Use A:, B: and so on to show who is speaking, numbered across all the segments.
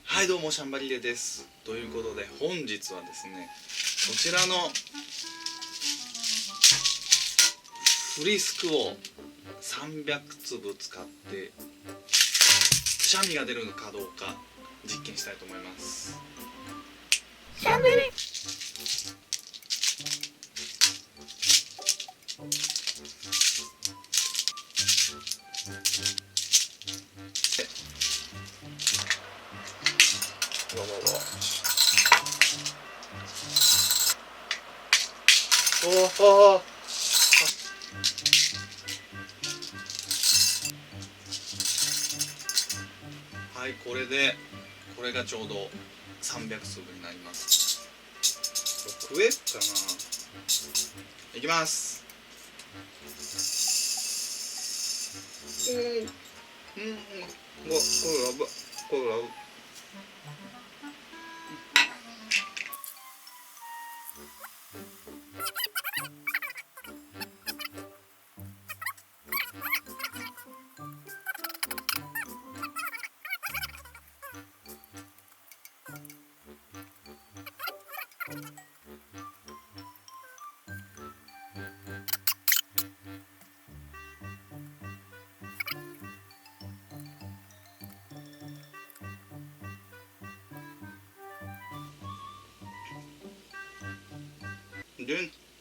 A: はいどうも、シャンバリーレです。ということで本日はですね、こちらのフリスクを300粒使ってくしゃみが出るのかどうか実験したいと思います。
B: シャンバリー
A: はい、これがちょうど300粒になります。食えっかな。いきます。これラブ。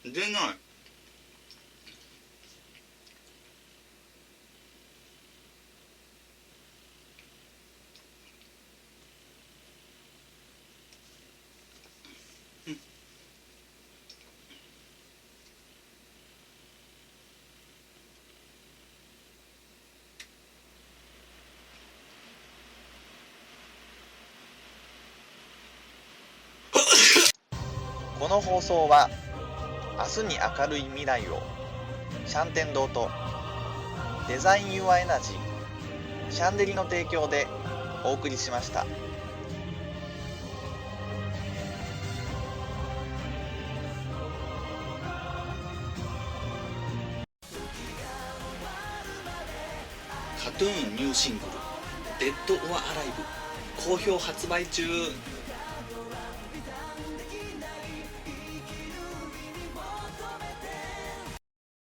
A: 出ない。
C: この放送は明日に明るい未来をシャンテン堂とデザイン・ユア・エナジーシャンデリの提供でお送りしました。
A: カトゥーンニューシングル「デッド・オア・アライブ」好評発売中。